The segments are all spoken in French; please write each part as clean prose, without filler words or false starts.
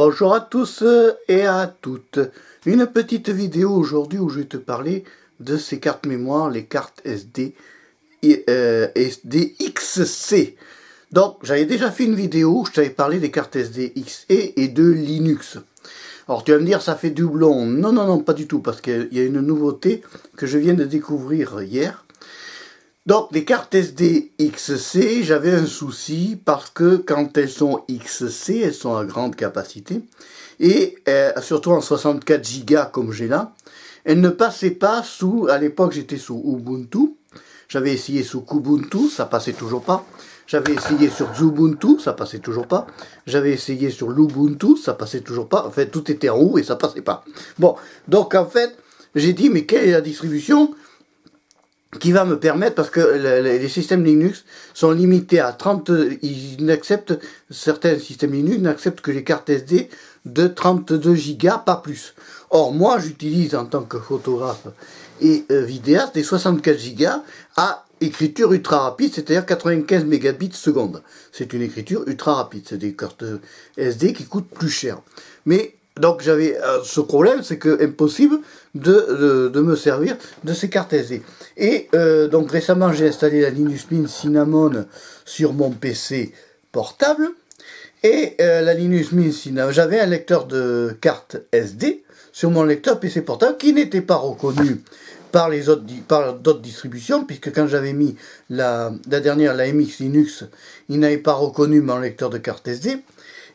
Bonjour à tous et à toutes. Une petite vidéo aujourd'hui où je vais te parler de ces cartes mémoire, les cartes SD SDXC. Donc j'avais déjà fait une vidéo où je t'avais parlé des cartes SDXC et de Linux. Alors tu vas me dire ça fait doublon. Non, non, non, pas du tout, parce qu'il y a une nouveauté que je viens de découvrir hier. Donc les cartes SD XC, j'avais un souci parce que quand elles sont XC, elles sont à grande capacité et surtout en 64 Go comme j'ai là, elles ne passaient pas sous, à l'époque j'étais sous Ubuntu, j'avais essayé sous Kubuntu, ça passait toujours pas, j'avais essayé sur Xubuntu, ça passait toujours pas, j'avais essayé sur Lubuntu, ça passait toujours pas, en fait tout était en haut et ça passait pas. Bon, donc en fait, j'ai dit mais quelle est la distribution qui va me permettre, parce que les systèmes Linux sont limités à 30, ils n'acceptent, certains systèmes Linux n'acceptent que les cartes SD de 32 Go, pas plus. Or, moi, j'utilise en tant que photographe et vidéaste des 64 Go à écriture ultra rapide, c'est-à-dire 95 mégabits seconde. C'est une écriture ultra rapide, c'est des cartes SD qui coûtent plus cher. Mais donc j'avais ce problème, c'est que impossible de me servir de ces cartes SD. Et donc récemment j'ai installé la Linux Mint Cinnamon sur mon PC portable. Et la Linux Mint Cinnamon, j'avais un lecteur de cartes SD sur mon lecteur PC portable qui n'était pas reconnu par d'autres distributions, puisque quand j'avais mis la dernière, la MX Linux, il n'avait pas reconnu mon lecteur de carte SD.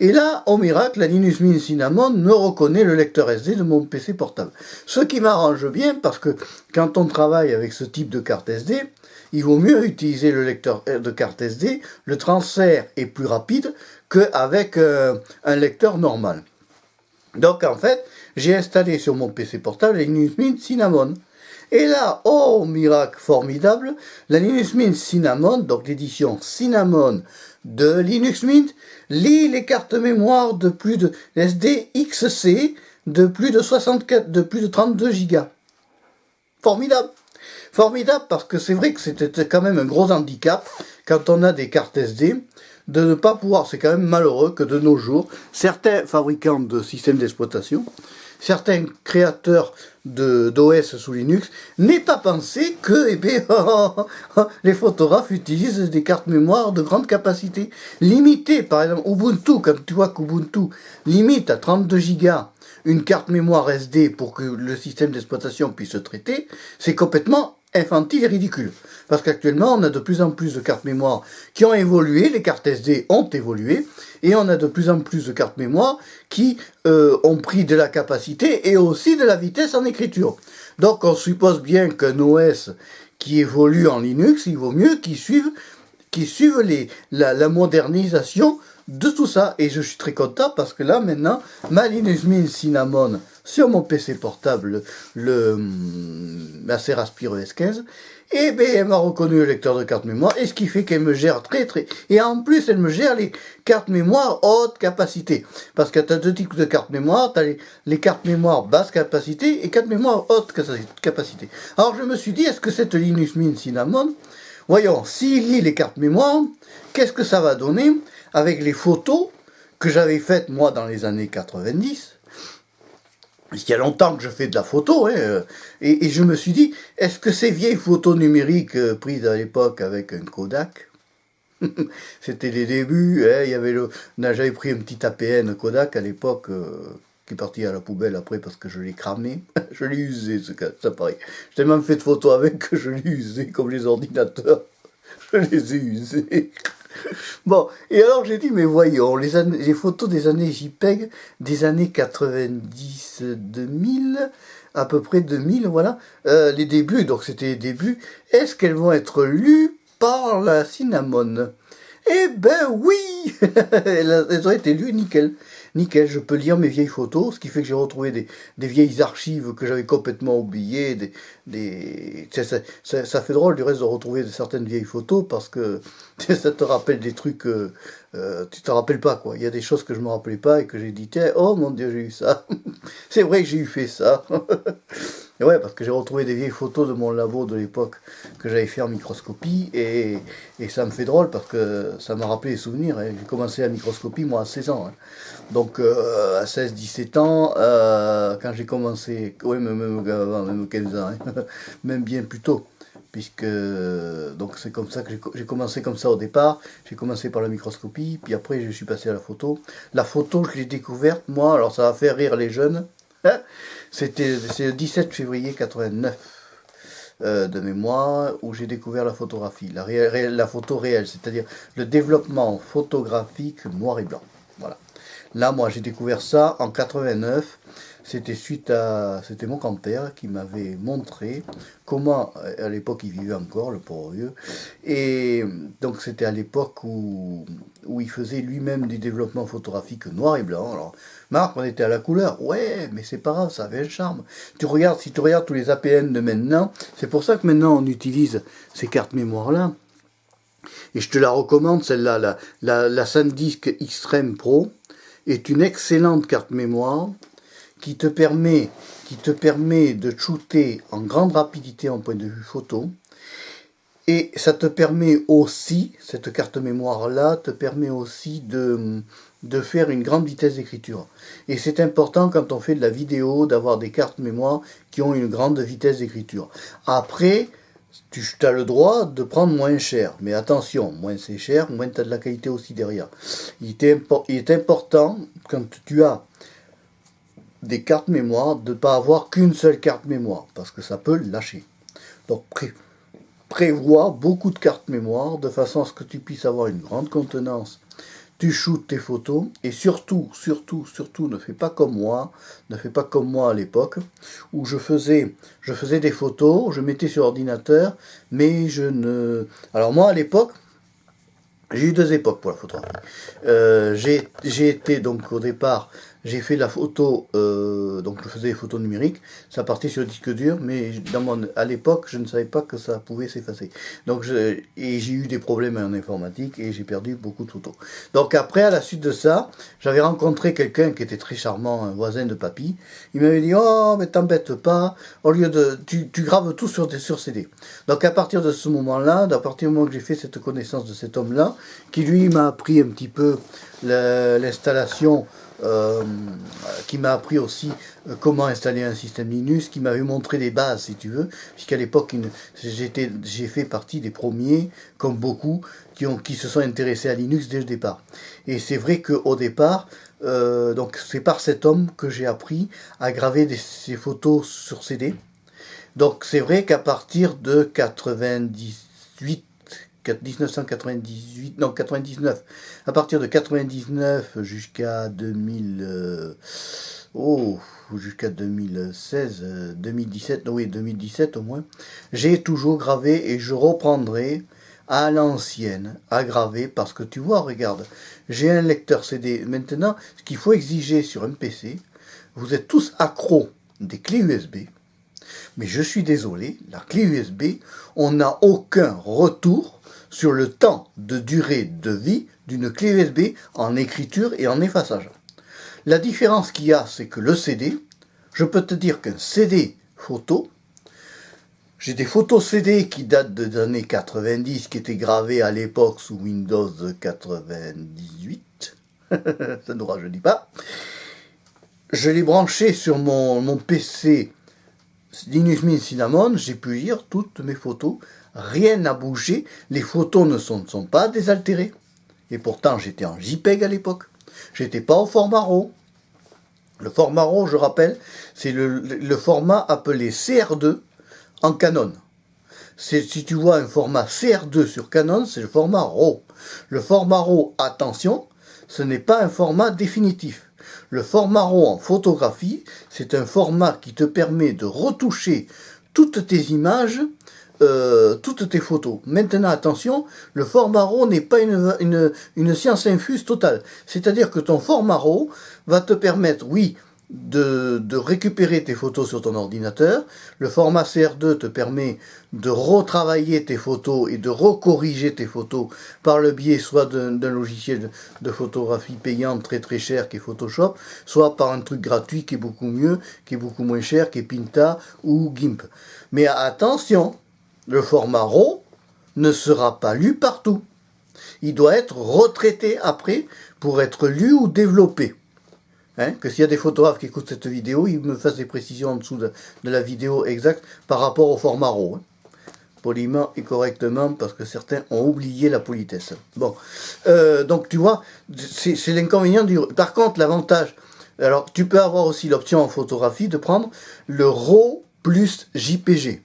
Et là, au miracle, la Linux Mint Cinnamon me reconnaît le lecteur SD de mon PC portable. Ce qui m'arrange bien, parce que quand on travaille avec ce type de carte SD, il vaut mieux utiliser le lecteur de carte SD, le transfert est plus rapide qu'avec un lecteur normal. Donc en fait, j'ai installé sur mon PC portable la Linux Mint Cinnamon. Et là, oh miracle formidable, la Linux Mint Cinnamon, donc l'édition Cinnamon de Linux Mint, lit les cartes mémoire de plus de SDXC de plus de 64, de plus de 32 Go. Formidable. Formidable parce que c'est vrai que c'était quand même un gros handicap quand on a des cartes SD de ne pas pouvoir, c'est quand même malheureux que de nos jours, certains fabricants de systèmes d'exploitation, certains créateurs d'OS sous Linux n'aient pas pensé que les photographes utilisent des cartes mémoire de grande capacité. Limitées, par exemple, Ubuntu, comme tu vois qu'Ubuntu limite à 32 Go une carte mémoire SD pour que le système d'exploitation puisse se traiter, c'est complètement infantile et ridicule. Parce qu'actuellement, on a de plus en plus de cartes mémoire qui ont évolué, les cartes SD ont évolué, et on a de plus en plus de cartes mémoire qui ont pris de la capacité et aussi de la vitesse en écriture. Donc on suppose bien qu'un OS qui évolue en Linux, il vaut mieux qu'il suive la modernisation de tout ça. Et je suis très content parce que là maintenant, ma Linux Mint Cinnamon sur mon PC portable, la Seraspire ES15, et bien elle m'a reconnu le lecteur de carte mémoire, et ce qui fait qu'elle me gère et en plus elle me gère les cartes mémoire haute capacité, parce que tu as deux types de cartes mémoire, tu as les cartes mémoire basse capacité et cartes mémoire haute capacité. Alors je me suis dit, est-ce que cette Linux Mint Cinnamon, voyons, s'il lit les cartes mémoire, qu'est-ce que ça va donner avec les photos que j'avais faites moi dans les années 90. Il y a longtemps que je fais de la photo, hein, et je me suis dit, est-ce que ces vieilles photos numériques prises à l'époque avec un Kodak, c'était les débuts, hein, j'avais pris un petit APN Kodak à l'époque, qui est parti à la poubelle après parce que je l'ai cramé, je l'ai usé, ça pareil. J'ai tellement fait de photos avec que je l'ai usé comme les ordinateurs, je les ai usés. Bon, et alors j'ai dit, mais voyons, les photos des années JPEG, des années 90-2000, à peu près 2000, voilà, les débuts, donc c'était les débuts, est-ce qu'elles vont être lues par la Cinnamon? Eh ben oui. Elles ont été lues, nickel. Nickel, je peux lire mes vieilles photos, ce qui fait que j'ai retrouvé des vieilles archives que j'avais complètement oubliées. Ça fait drôle du reste de retrouver certaines vieilles photos parce que ça te rappelle des trucs que tu te rappelles pas, quoi. Il y a des choses que je me rappelais pas et que j'ai dit, tiens, oh mon Dieu, j'ai eu ça. C'est vrai que j'ai eu fait ça. Et ouais, parce que j'ai retrouvé des vieilles photos de mon labo de l'époque que j'avais fait en microscopie et ça me fait drôle parce que ça m'a rappelé des souvenirs, hein. J'ai commencé la microscopie moi à 16 ans, hein. Donc à 16-17 ans, quand j'ai commencé, ouais, même avant, même 15 ans, hein, même bien plus tôt. Puisque donc c'est comme ça que j'ai commencé comme ça au départ. J'ai commencé par la microscopie, puis après je suis passé à la photo. La photo, je l'ai découverte, moi, alors ça va faire rire les jeunes. Hein. C'est le 17 février 89 de mémoire où j'ai découvert la photographie, la photo réelle, c'est-à-dire le développement photographique noir et blanc. Voilà. Là, moi, j'ai découvert ça en 89. C'était mon grand-père qui m'avait montré comment, à l'époque, il vivait encore, le pauvre vieux. Et donc, c'était à l'époque où il faisait lui-même du développement photographique noir et blanc. Alors, Marc, on était à la couleur. Ouais, mais c'est pas grave, ça avait un charme. Si tu regardes tous les APN de maintenant, c'est pour ça que maintenant on utilise ces cartes mémoire-là. Et je te la recommande, celle-là, la SanDisk Extreme Pro est une excellente carte mémoire qui te permet de shooter en grande rapidité en point de vue photo. Et ça te permet aussi, cette carte mémoire-là, te permet aussi de faire une grande vitesse d'écriture. Et c'est important quand on fait de la vidéo d'avoir des cartes mémoire qui ont une grande vitesse d'écriture. Après, tu as le droit de prendre moins cher. Mais attention, moins c'est cher, moins tu as de la qualité aussi derrière. Il est important, quand tu as des cartes mémoire, de ne pas avoir qu'une seule carte mémoire, parce que ça peut lâcher. Donc prévois beaucoup de cartes mémoire, de façon à ce que tu puisses avoir une grande contenance. Tu shootes tes photos, et surtout, ne fais pas comme moi, à l'époque, où je faisais des photos, je mettais sur ordinateur, mais je ne... Alors moi, à l'époque, j'ai eu deux époques pour la photographie. J'ai été donc au départ, j'ai fait la photo, donc je faisais des photos numériques, ça partait sur le disque dur, mais à l'époque je ne savais pas que ça pouvait s'effacer. Donc j'ai eu des problèmes en informatique et j'ai perdu beaucoup de photos. Donc après, à la suite de ça, j'avais rencontré quelqu'un qui était très charmant, un voisin de papy. Il m'avait dit: oh mais t'embête pas, au lieu de tu graves tout sur CD. Donc à partir de ce moment-là, à partir du moment que j'ai fait cette connaissance de cet homme-là, qui lui m'a appris un petit peu l'installation, qui m'a appris aussi comment installer un système Linux, qui m'avait montré les bases, si tu veux, puisqu'à l'époque j'ai fait partie des premiers, comme beaucoup, qui se sont intéressés à Linux dès le départ. Et c'est vrai qu'au départ, donc c'est par cet homme que j'ai appris à graver ces photos sur CD. Donc c'est vrai qu'à partir de 99, à partir de 99 jusqu'à 2016, 2017, oui 2017 au moins, j'ai toujours gravé et je reprendrai à l'ancienne à graver, parce que tu vois, regarde, j'ai un lecteur CD. Maintenant, ce qu'il faut exiger sur un PC, vous êtes tous accros des clés USB. Mais je suis désolé, la clé USB, on n'a aucun retour sur le temps de durée de vie d'une clé USB en écriture et en effaçage. La différence qu'il y a, c'est que le CD, je peux te dire qu'un CD photo, j'ai des photos CD qui datent des années 90, qui étaient gravées à l'époque sous Windows 98, ça ne nous rajeunit pas. Je l'ai branché sur mon PC Linux Mint Cinnamon, j'ai pu lire toutes mes photos, rien n'a bougé, les photos ne sont pas désaltérées. Et pourtant j'étais en JPEG à l'époque, j'étais pas au format RAW. Le format RAW, je rappelle, c'est le format appelé CR2 en Canon. Si tu vois un format CR2 sur Canon, c'est le format RAW. Le format RAW, attention, ce n'est pas un format définitif. Le format RAW en photographie, c'est un format qui te permet de retoucher toutes tes images, toutes tes photos. Maintenant, attention, le format RAW n'est pas une science infuse totale. C'est-à-dire que ton format RAW va te permettre, oui, de récupérer tes photos sur ton ordinateur. Le format CR2 te permet de retravailler tes photos et de recorriger tes photos par le biais soit d'un logiciel de photographie payant très très cher qui est Photoshop, soit par un truc gratuit qui est beaucoup mieux, qui est beaucoup moins cher, qui est Pinta ou GIMP. Mais attention, le format RAW ne sera pas lu partout. Il doit être retraité après pour être lu ou développé. Que s'il y a des photographes qui écoutent cette vidéo, ils me fassent des précisions en dessous de la vidéo exacte par rapport au format RAW. Poliment et correctement, parce que certains ont oublié la politesse. Bon, donc tu vois, c'est l'inconvénient du... Par contre, l'avantage, alors tu peux avoir aussi l'option en photographie de prendre le RAW plus JPG.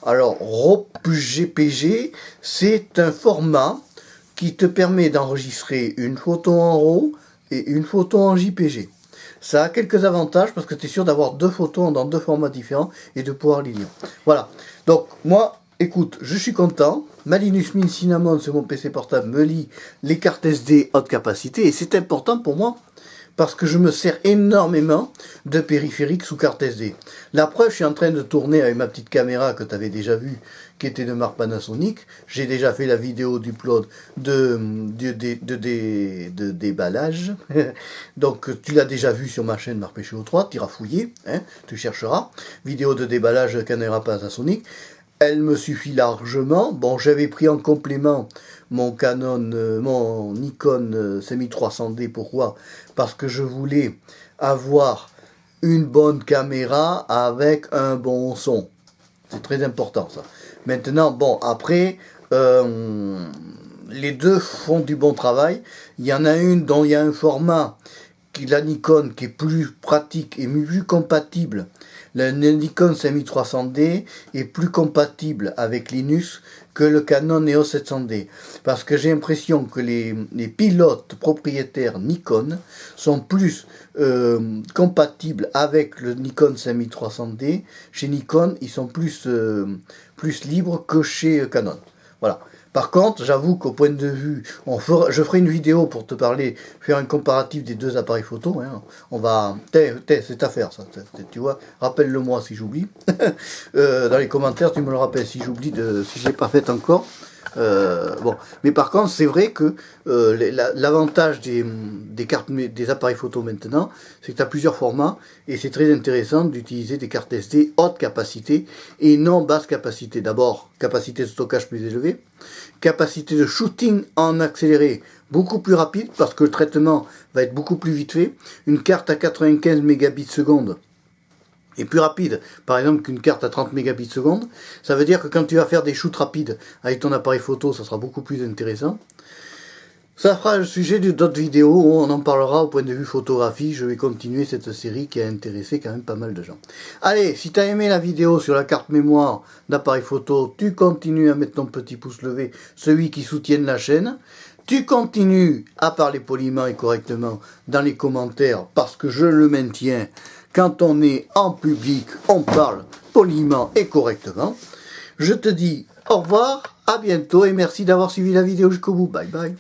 Alors, RAW plus JPG, c'est un format qui te permet d'enregistrer une photo en RAW et une photo en JPG. Ça a quelques avantages parce que tu es sûr d'avoir deux photos dans deux formats différents et de pouvoir les lire. Voilà. Donc, moi, écoute, je suis content. Ma Linux Mint Cinnamon sur mon PC portable me lit les cartes SD haute capacité et c'est important pour moi parce que je me sers énormément de périphériques sous carte SD. La preuve, je suis en train de tourner avec ma petite caméra que tu avais déjà vue, qui était de marque Panasonic. J'ai déjà fait la vidéo d'upload de déballage. Donc tu l'as déjà vu sur ma chaîne Marc Péchéo 3, tu iras fouiller, tu chercheras. Vidéo de déballage caméra Panasonic. Elle me suffit largement. Bon, j'avais pris en complément mon Canon, mon Nikon Semi-300D. Pourquoi? Parce que je voulais avoir une bonne caméra avec un bon son. C'est très important ça. Maintenant, bon, après, les deux font du bon travail. Il y en a une dont il y a un format, la Nikon, qui est plus pratique et plus compatible. Le Nikon Semi-300D est plus compatible avec Linux que le Canon EOS 700D. Parce que j'ai l'impression que les pilotes propriétaires Nikon sont plus compatibles avec le Nikon Semi-300D. Chez Nikon, ils sont plus libres que chez Canon. Voilà. Par contre, j'avoue qu'au point de vue, je ferai une vidéo pour te parler, faire un comparatif des deux appareils photo. On va, c'est à faire ça. Tu vois, rappelle-le-moi si j'oublie. Dans les commentaires, tu me le rappelles si j'oublie, si je l'ai pas fait encore. Bon, mais par contre, c'est vrai que l'avantage des appareils photo maintenant, c'est que tu as plusieurs formats et c'est très intéressant d'utiliser des cartes SD haute capacité et non basse capacité. D'abord, capacité de stockage plus élevée, capacité de shooting en accéléré beaucoup plus rapide parce que le traitement va être beaucoup plus vite fait. Une carte à 95 mégabits seconde est plus rapide, par exemple, qu'une carte à 30 mégabits seconde. Ça veut dire que quand tu vas faire des shoots rapides avec ton appareil photo, ça sera beaucoup plus intéressant. Ça fera le sujet d'autres vidéos où on en parlera au point de vue photographie. Je vais continuer cette série qui a intéressé quand même pas mal de gens. Allez, si tu as aimé la vidéo sur la carte mémoire d'appareil photo, tu continues à mettre ton petit pouce levé, celui qui soutienne la chaîne. Tu continues à parler poliment et correctement dans les commentaires parce que je le maintiens. Quand on est en public, on parle poliment et correctement. Je te dis au revoir, à bientôt et merci d'avoir suivi la vidéo jusqu'au bout. Bye bye.